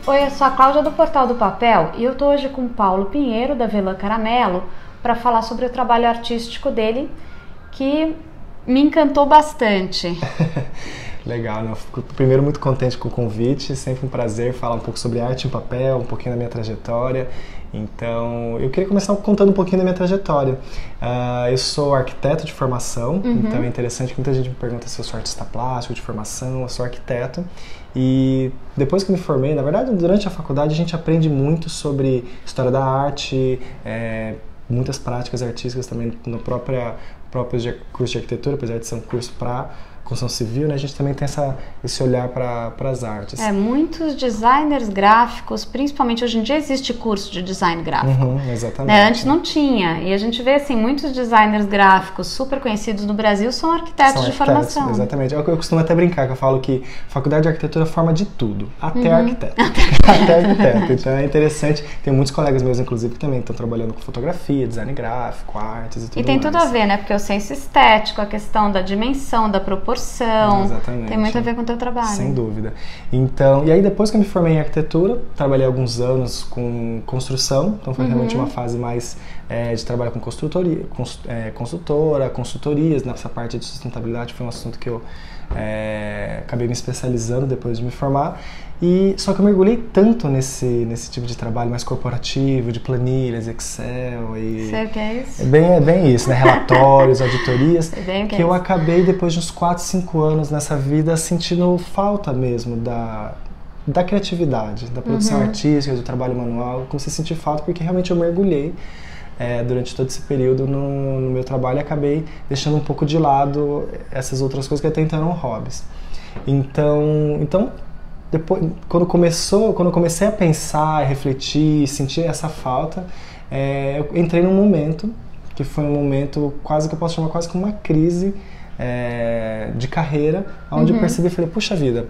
Oi, eu sou a Cláudia do Portal do Papel e eu tô hoje com o Paulo Pinheiro, da Vela Caramelo, para falar sobre o trabalho artístico dele, que me encantou bastante. Legal, né? Eu fico primeiro muito contente com o convite, sempre um prazer falar um pouco sobre arte em papel, um pouquinho da minha trajetória. Então, eu queria começar contando um pouquinho da minha trajetória. Eu sou arquiteto de formação, então é interessante que muita gente me pergunta se eu sou artista plástico de formação, eu sou arquiteto. E depois que me formei, na verdade, durante a faculdade a gente aprende muito sobre história da arte, muitas práticas artísticas também no próprio curso de arquitetura, apesar de ser um curso para construção civil, né? A gente também tem esse olhar para as artes. Muitos designers gráficos, principalmente hoje em dia existe curso de design gráfico. Exatamente. Né? Antes não tinha. E a gente vê assim, muitos designers gráficos super conhecidos no Brasil são arquitetos de formação. Exatamente. Eu costumo até brincar, que eu falo que faculdade de arquitetura forma de tudo, até arquiteto. Até arquiteto. Então é interessante. Tem muitos colegas meus, inclusive, que também estão trabalhando com fotografia, design gráfico, artes e tudo mais. E tem tudo a ver, né? Porque o senso estético, a questão da dimensão, da proporção, exatamente. Tem muito a ver com o teu trabalho. Sem dúvida. Então, e aí depois que eu me formei em arquitetura, trabalhei alguns anos com construção, então foi realmente uma fase mais de trabalho com consultorias, nessa parte de sustentabilidade foi um assunto que eu acabei me especializando depois de me formar. Só que eu mergulhei tanto nesse tipo de trabalho mais corporativo, de planilhas, Excel e... Sei o que é isso? É bem isso, né? Relatórios, auditorias, que eu isso. acabei depois de uns 4, 5 anos nessa vida sentindo falta mesmo da criatividade, da produção artística, do trabalho manual. Comecei a sentir falta porque realmente eu mergulhei durante todo esse período no meu trabalho e acabei deixando um pouco de lado essas outras coisas que até então eram hobbies. Então depois, quando eu comecei a pensar, a refletir, sentir essa falta, eu entrei num momento que foi um momento quase que eu posso chamar quase como uma crise de carreira, onde eu percebi e falei, puxa vida,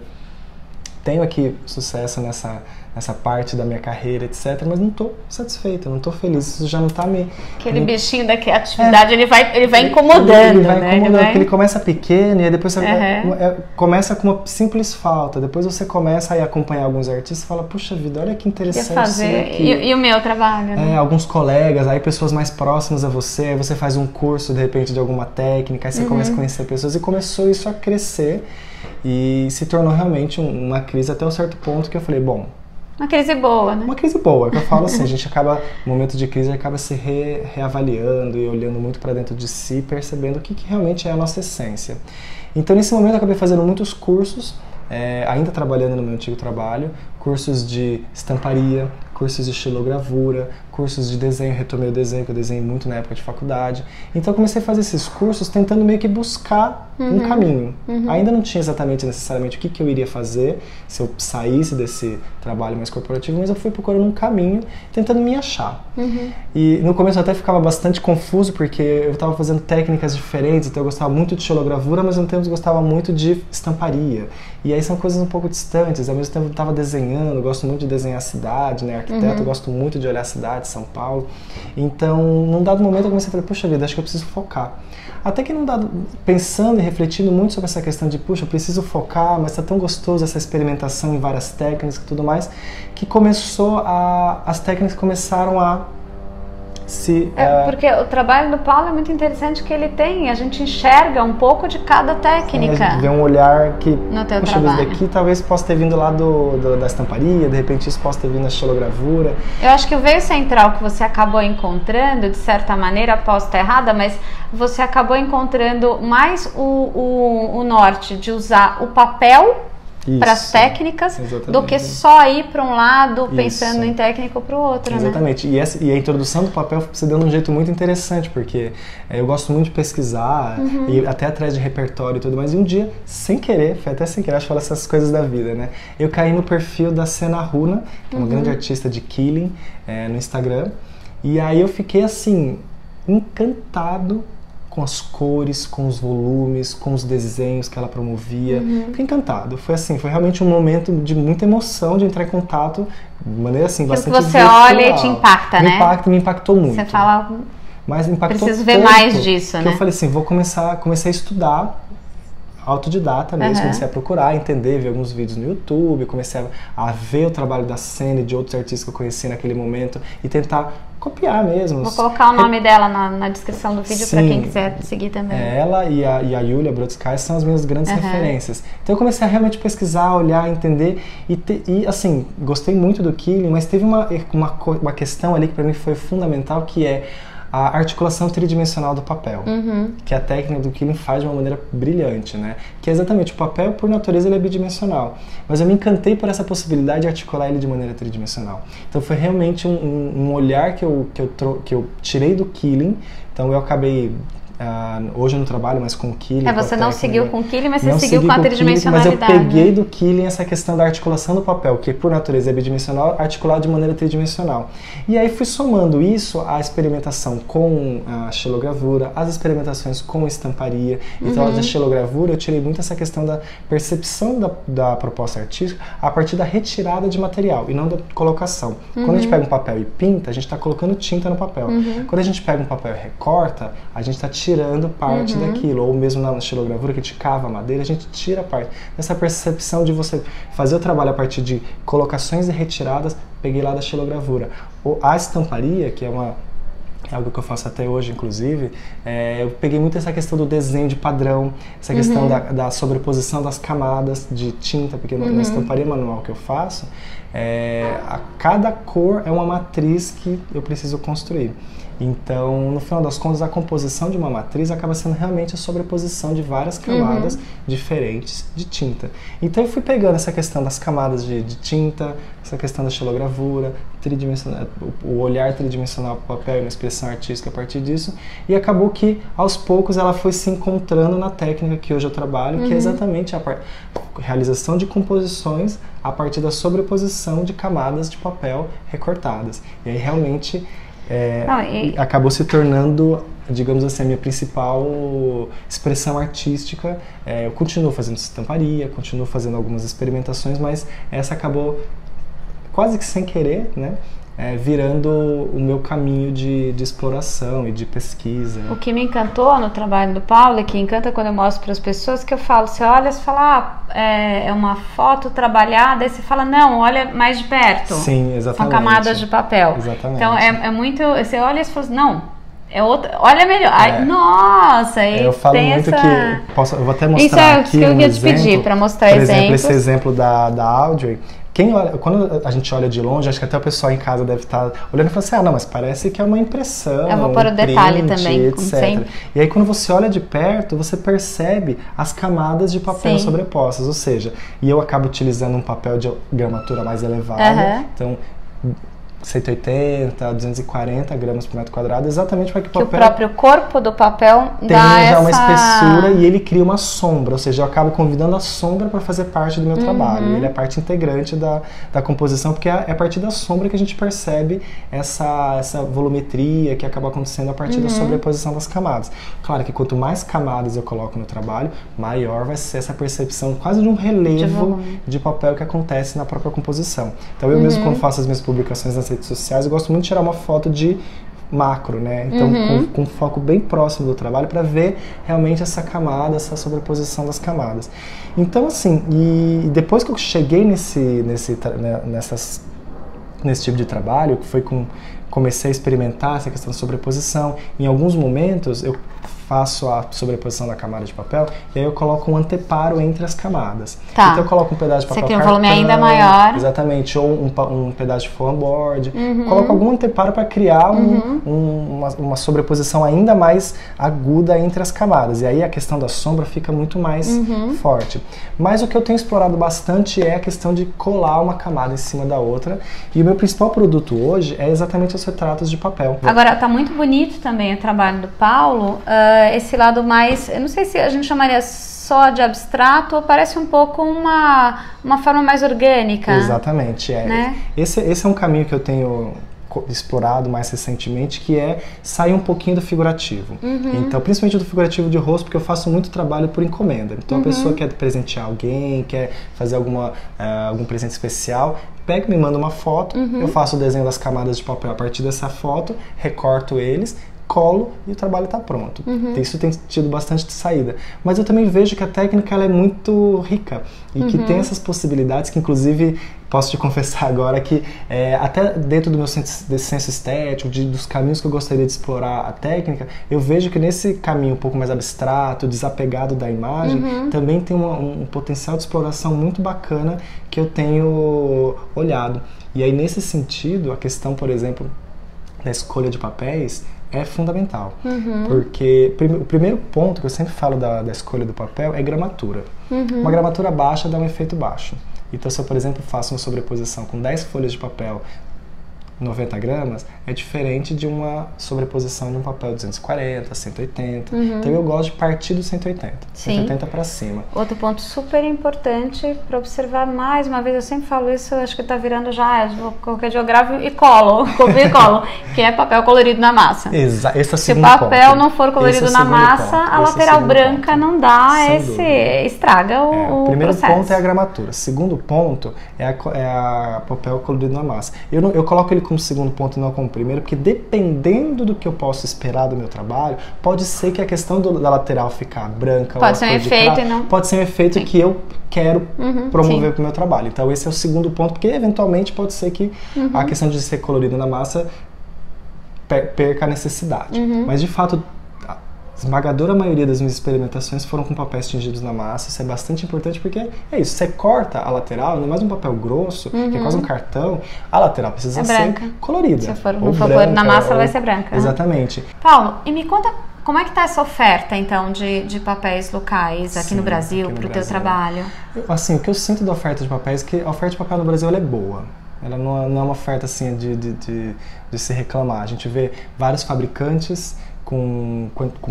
tenho aqui sucesso nessa parte da minha carreira, etc, mas não estou satisfeito, não estou feliz, isso já não está me... Aquele bichinho da criatividade, ele vai incomodando, né? Porque ele começa pequeno e aí depois você começa com uma simples falta, depois você começa a acompanhar alguns artistas e fala, puxa vida, olha que interessante isso aqui. E o meu trabalho, né? Alguns colegas, aí pessoas mais próximas a você, aí você faz um curso, de repente, de alguma técnica, aí você começa a conhecer pessoas e começou isso a crescer e se tornou realmente uma crise até um certo ponto que eu falei, bom... Uma crise boa, né? Uma crise boa, que eu falo assim, a gente acaba, no momento de crise, acaba se reavaliando e olhando muito para dentro de si, percebendo o que realmente é a nossa essência. Então, nesse momento, eu acabei fazendo muitos cursos, ainda trabalhando no meu antigo trabalho, cursos de estamparia, cursos de estilogravura, cursos de desenho, retomei o desenho, que eu desenhei muito na época de faculdade. Então eu comecei a fazer esses cursos tentando meio que buscar um caminho. Ainda não tinha exatamente necessariamente o que eu iria fazer se eu saísse desse trabalho mais corporativo, mas eu fui procurando um caminho, tentando me achar. E no começo eu até ficava bastante confuso, porque eu estava fazendo técnicas diferentes, então eu gostava muito de estilogravura, mas ao mesmo tempo eu gostava muito de estamparia. E aí são coisas um pouco distantes, ao mesmo tempo eu estava desenhando, eu gosto muito de desenhar a cidade, né? Arquiteto, eu gosto muito de olhar a cidade, São Paulo. Então, num dado momento eu comecei a falar, puxa vida, acho que eu preciso focar. Até que pensando e refletindo muito sobre essa questão de, puxa, eu preciso focar, mas tá tão gostoso essa experimentação em várias técnicas e tudo mais, que as técnicas começaram a porque o trabalho do Paulo é muito interessante, que a gente enxerga um pouco de cada técnica. A gente vê um olhar que, no teu puxa, trabalho. Daqui talvez possa ter vindo lá da estamparia, de repente isso possa ter vindo da estilogravura. Eu acho que o veio central que você acabou encontrando, de certa maneira, posso estar errada, mas você acabou encontrando mais o norte de usar o papel para as técnicas, do que só ir para um lado pensando em técnico para o outro, exatamente. Né? E a introdução do papel se deu de um jeito muito interessante, porque eu gosto muito de pesquisar, e até atrás de repertório e tudo mais, e um dia, sem querer, foi até sem querer, acho que falo essas coisas da vida, né? Eu caí no perfil da Sena Runa, que é uma grande artista de Killing, no Instagram, e aí eu fiquei assim, encantado com as cores, com os volumes, com os desenhos que ela promovia. Fiquei encantado. Foi realmente um momento de muita emoção de entrar em contato de maneira assim, bastante virtual. Você olha e te impacta, né? Me impactou muito. Você fala, mas impactou preciso ver mais disso, né? Eu falei assim, comecei a estudar autodidata mesmo, comecei a procurar, entender, ver alguns vídeos no YouTube, comecei a ver o trabalho da Sene e de outros artistas que eu conheci naquele momento e tentar copiar mesmo. Vou colocar o nome dela na descrição do vídeo para quem quiser seguir também. Ela e a Yulia Brodsky são as minhas grandes referências. Então eu comecei a realmente pesquisar, olhar, entender e assim, gostei muito do Killing, mas teve uma questão ali que para mim foi fundamental, que é a articulação tridimensional do papel, que a técnica do Killing faz de uma maneira brilhante, né? Que é exatamente, o papel, por natureza, ele é bidimensional. Mas eu me encantei por essa possibilidade de articular ele de maneira tridimensional. Então foi realmente um olhar que eu tirei do Killing. Então eu acabei... hoje eu não trabalho mais com o Killing. Você não seguiu com o Killing, mas você seguiu com a tridimensionalidade. Mas eu peguei do Killing essa questão da articulação do papel, que por natureza é bidimensional, articulado de maneira tridimensional. E aí fui somando isso à experimentação com a xilogravura, às experimentações com estamparia. Então, da xilogravura eu tirei muito essa questão da percepção da proposta artística a partir da retirada de material e não da colocação. Quando a gente pega um papel e pinta, a gente está colocando tinta no papel. Quando a gente pega um papel e recorta, a gente está tirando parte daquilo, ou mesmo na xilogravura que a gente cava a madeira, a gente tira parte. Essa percepção de você fazer o trabalho a partir de colocações e retiradas, peguei lá da xilogravura. A estamparia, que é algo que eu faço até hoje, inclusive, eu peguei muito essa questão do desenho de padrão, essa questão da sobreposição das camadas de tinta, porque na estamparia manual que eu faço, cada cor é uma matriz que eu preciso construir. Então, no final das contas, a composição de uma matriz acaba sendo realmente a sobreposição de várias camadas diferentes de tinta. Então, eu fui pegando essa questão das camadas de tinta, essa questão da xilogravura, o olhar tridimensional para o papel e uma expressão artística a partir disso, e acabou que, aos poucos, ela foi se encontrando na técnica que hoje eu trabalho, que é exatamente a realização de composições a partir da sobreposição de camadas de papel recortadas. E aí, realmente... acabou se tornando, digamos assim, a minha principal expressão artística. Eu continuo fazendo estamparia, continuo fazendo algumas experimentações, mas essa acabou quase que sem querer, né? Virando o meu caminho de exploração e de pesquisa. O que me encantou no trabalho do Paulo, e que encanta quando eu mostro para as pessoas, que eu falo, você olha, você fala, é uma foto trabalhada, aí você fala, não, olha mais de perto. Sim, exatamente. São camadas de papel. Exatamente. Então é muito, você olha e você fala, não, é outra, olha melhor. Ai, nossa, e eu falo muito que eu vou até mostrar isso é aqui que eu ia te pedir para mostrar exemplos. Por exemplo, esse exemplo da Audrey. Quando a gente olha de longe, acho que até o pessoal em casa deve estar olhando e falando assim, não, mas parece que é uma impressão, eu vou pôr o detalhe também, etc. Como sempre. E aí quando você olha de perto, você percebe as camadas de papel sobrepostas, ou seja, e eu acabo utilizando um papel de gramatura mais elevada, então 180, 240 gramas por metro quadrado, exatamente para que o papel... Que o próprio corpo do papel tenha já uma espessura e ele cria uma sombra, ou seja, eu acabo convidando a sombra para fazer parte do meu trabalho. Ele é parte integrante da composição, porque é a partir da sombra que a gente percebe essa volumetria que acaba acontecendo a partir da sobreposição das camadas. Claro que quanto mais camadas eu coloco no trabalho, maior vai ser essa percepção quase de um relevo de papel que acontece na própria composição. Então eu mesmo, quando faço as minhas publicações nas redes sociais, eu gosto muito de tirar uma foto de macro, né? Então, com um foco bem próximo do trabalho para ver realmente essa camada, essa sobreposição das camadas. Então, assim, e depois que eu cheguei nesse tipo de trabalho, que foi comecei a experimentar essa questão de sobreposição, em alguns momentos eu faço a sobreposição da camada de papel e aí eu coloco um anteparo entre as camadas. Então eu coloco um pedaço de papel cartão, um volume ainda maior. Exatamente, ou um pedaço de foam board. Coloco algum anteparo para criar uma sobreposição ainda mais aguda entre as camadas. E aí a questão da sombra fica muito mais forte. Mas o que eu tenho explorado bastante é a questão de colar uma camada em cima da outra. E o meu principal produto hoje é exatamente os retratos de papel. Agora, tá muito bonito também o trabalho do Paulo. Esse lado mais, eu não sei se a gente chamaria só de abstrato ou parece um pouco uma forma mais orgânica. Exatamente, né? Esse é um caminho que eu tenho explorado mais recentemente, que é sair um pouquinho do figurativo. Então, principalmente do figurativo de rosto, porque eu faço muito trabalho por encomenda. Então, a pessoa quer presentear alguém, quer fazer algum presente especial, pega e me manda uma foto, eu faço o desenho das camadas de papel a partir dessa foto, recorto eles, colo e o trabalho está pronto. Isso tem tido bastante saída. Mas eu também vejo que a técnica ela é muito rica e que tem essas possibilidades que, inclusive, posso te confessar agora que até dentro do meu senso estético, dos caminhos que eu gostaria de explorar a técnica, eu vejo que nesse caminho um pouco mais abstrato, desapegado da imagem, também tem um potencial de exploração muito bacana que eu tenho olhado. E aí, nesse sentido, a questão, por exemplo, da escolha de papéis é fundamental. Porque o primeiro ponto que eu sempre falo da escolha do papel é gramatura. Uma gramatura baixa dá um efeito baixo. Então, se eu, por exemplo, faço uma sobreposição com 10 folhas de papel 90 gramas, é diferente de uma sobreposição de um papel 240, 180. Então, eu gosto de partir do 180. Sim. 180 para cima. Outro ponto super importante para observar, mais uma vez, eu sempre falo isso, acho que está virando já, qualquer dia eu gravo e colo, copio e colo, que é papel colorido na massa. Exato. Esse é o Se o segundo papel ponto. não for colorido na massa, a lateral branca não dá, estraga o primeiro processo. Ponto é a gramatura. Segundo ponto é a papel colorido na massa. Eu coloco ele como segundo ponto e não como primeiro, porque dependendo do que eu posso esperar do meu trabalho, pode ser que a questão da lateral ficar branca pode ser um efeito, não? Pode ser um efeito que eu quero promover para o meu trabalho. Então esse é o segundo ponto, porque eventualmente pode ser que a questão de ser colorido na massa perca a necessidade. Mas de fato, a esmagadora maioria das minhas experimentações foram com papéis tingidos na massa. Isso é bastante importante porque é isso, você corta a lateral, ainda mais um papel grosso, que é quase um cartão, a lateral precisa ser colorida. Se for na massa, ela vai ser branca. Exatamente. Paulo, e me conta como é que está essa oferta, então, de papéis locais aqui no Brasil, para o teu trabalho? Assim, o que eu sinto da oferta de papéis é que a oferta de papel no Brasil ela é boa. Ela não é uma oferta assim de se reclamar. A gente vê vários fabricantes com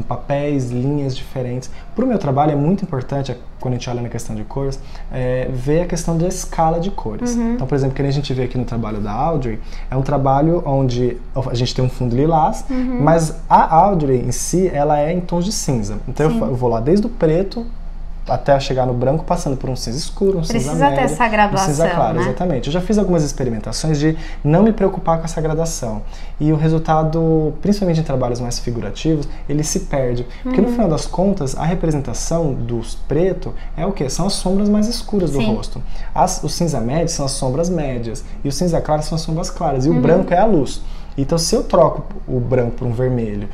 papéis, linhas diferentes. Para o meu trabalho é muito importante, quando a gente olha na questão de cores, ver a questão da escala de cores. Então, por exemplo, que a gente vê aqui no trabalho da Audrey, é um trabalho onde a gente tem um fundo lilás, mas a Audrey em si, ela é em tons de cinza. Então eu vou lá desde o preto até chegar no branco, passando por um cinza escuro, um cinza médio, precisa ter essa graduação, um cinza claro, né? Exatamente. Eu já fiz algumas experimentações de não me preocupar com essa gradação. E o resultado, principalmente em trabalhos mais figurativos, ele se perde. Porque no final das contas, a representação do preto é o quê? São as sombras mais escuras do rosto. O cinza médio são as sombras médias. E o cinza claro são as sombras claras. E o branco é a luz. Então, se eu troco o branco por um vermelho,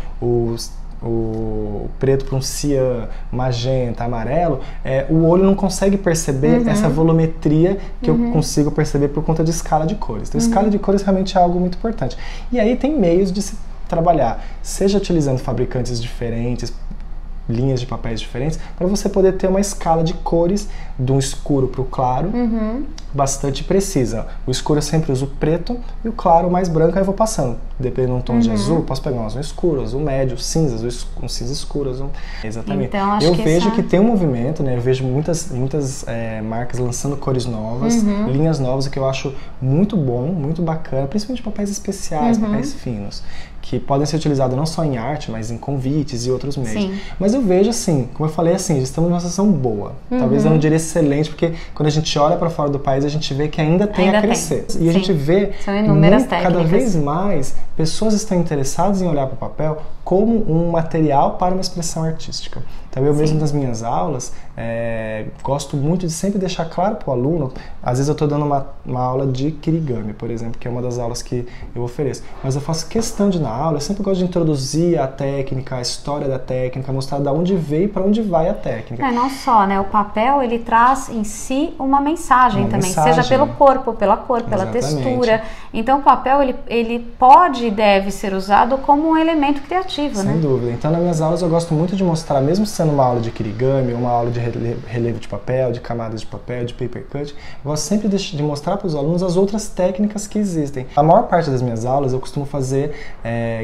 o preto para um cian, magenta, amarelo, o olho não consegue perceber essa volumetria que eu consigo perceber por conta de escala de cores. Então, escala de cores realmente é algo muito importante. E aí tem meios de se trabalhar, seja utilizando fabricantes diferentes, linhas de papéis diferentes, para você poder ter uma escala de cores do escuro para o claro bastante precisa. O escuro eu sempre uso preto e o claro mais branco aí eu vou passando. Dependendo de um tom de azul, posso pegar um azul escuro, azul médio, cinza, um cinza escuro, azul. Exatamente. Então, eu vejo que tem um movimento, né? Eu vejo muitas marcas lançando cores novas, linhas novas, que eu acho muito bom, muito bacana, principalmente papéis especiais, papéis finos, que podem ser utilizados não só em arte, mas em convites e outros meios. Sim. Mas eu vejo assim, como eu falei, assim, estamos numa situação boa. Talvez eu não diria excelente, porque quando a gente olha para fora do país, a gente vê que ainda tem a crescer. E a gente vê cada vez mais pessoas estão interessadas em olhar para o papel como um material para uma expressão artística. Então eu mesmo nas minhas aulas gosto muito de sempre deixar claro para o aluno, às vezes eu estou dando uma aula de kirigami, por exemplo, que é uma das aulas que eu ofereço, mas eu faço questão de na aula, eu sempre gosto de introduzir a técnica, a história da técnica, mostrar de onde veio e para onde vai a técnica. Não só, né? O papel ele traz em si uma mensagem também, seja pelo corpo, pela cor, pela textura. Então o papel ele pode e deve ser usado como um elemento criativo, né? Sem dúvida. Então nas minhas aulas eu gosto muito de mostrar, mesmo sendo uma aula de kirigami, uma aula de relevo de papel, de camadas de papel, de paper cut, eu gosto sempre de mostrar para os alunos as outras técnicas que existem. A maior parte das minhas aulas eu costumo fazer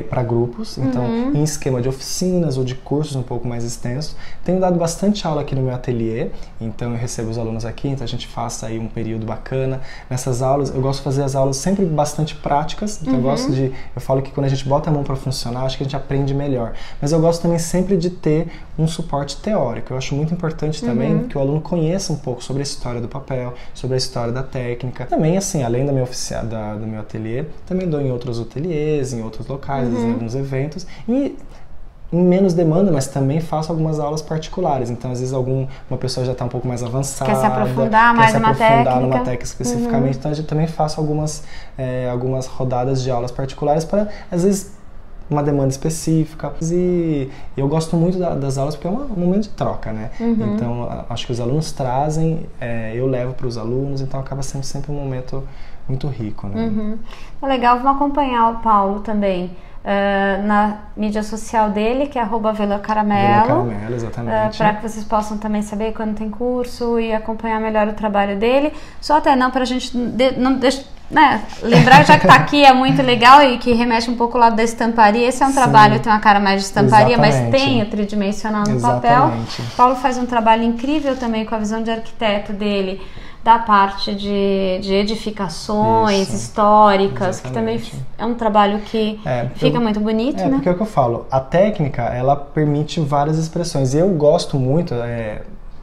para grupos, então em esquema de oficinas ou de cursos um pouco mais extensos. Tenho dado bastante aula aqui no meu ateliê, então eu recebo os alunos aqui, então a gente faça aí um período bacana. Nessas aulas, eu gosto de fazer as aulas sempre bastante práticas, então eu falo que quando a gente bota a mão para funcionar, acho que a gente aprende rende melhor. Mas eu gosto também sempre de ter um suporte teórico. Eu acho muito importante também que o aluno conheça um pouco sobre a história do papel, sobre a história da técnica. Também, assim, além da minha do meu ateliê, também dou em outros ateliês, em outros locais, em alguns eventos. E em menos demanda, mas também faço algumas aulas particulares. Então, às vezes, uma pessoa já está um pouco mais avançada, quer se aprofundar mais numa numa técnica especificamente. Então, eu também faço algumas rodadas de aulas particulares para, às vezes, uma demanda específica. E eu gosto muito das aulas porque é um momento de troca, né? Então, acho que os alunos trazem, eu levo para os alunos, então acaba sendo sempre um momento muito rico, né? Legal, vamos acompanhar o Paulo também. Na mídia social dele, que é @VelaCaramelo, exatamente. para que vocês possam também saber quando tem curso e acompanhar melhor o trabalho dele. Só até não, para a gente não deixar, né, lembrar, já que está aqui, é muito legal e que remete um pouco ao lado da estamparia. Esse é um trabalho que tem uma cara mais de estamparia, mas tem o tridimensional no papel. Paulo faz um trabalho incrível também com a visão de arquiteto dele, da parte de edificações históricas, que também é um trabalho que fica muito bonito, né? Porque é o que eu falo, a técnica, ela permite várias expressões. E eu gosto muito,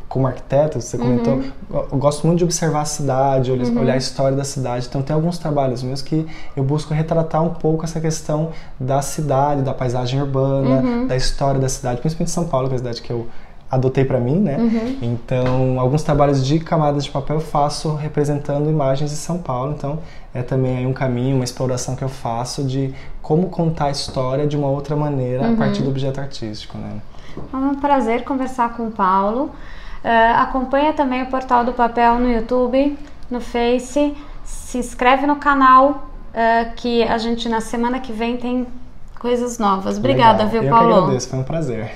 como arquiteto, você comentou, eu gosto muito de observar a cidade, olhar a história da cidade. Então tem alguns trabalhos meus que eu busco retratar um pouco essa questão da cidade, da paisagem urbana, da história da cidade, principalmente São Paulo, que é a cidade que eu adotei para mim, né? Então, alguns trabalhos de camadas de papel eu faço representando imagens de São Paulo. Então, é também aí um caminho, uma exploração que eu faço de como contar a história de uma outra maneira a partir do objeto artístico, né? É um prazer conversar com o Paulo. Acompanha também o Portal do Papel no YouTube, no Face. Se inscreve no canal, que a gente na semana que vem tem coisas novas. Obrigada, viu, Paulo? Eu que agradeço, foi um prazer.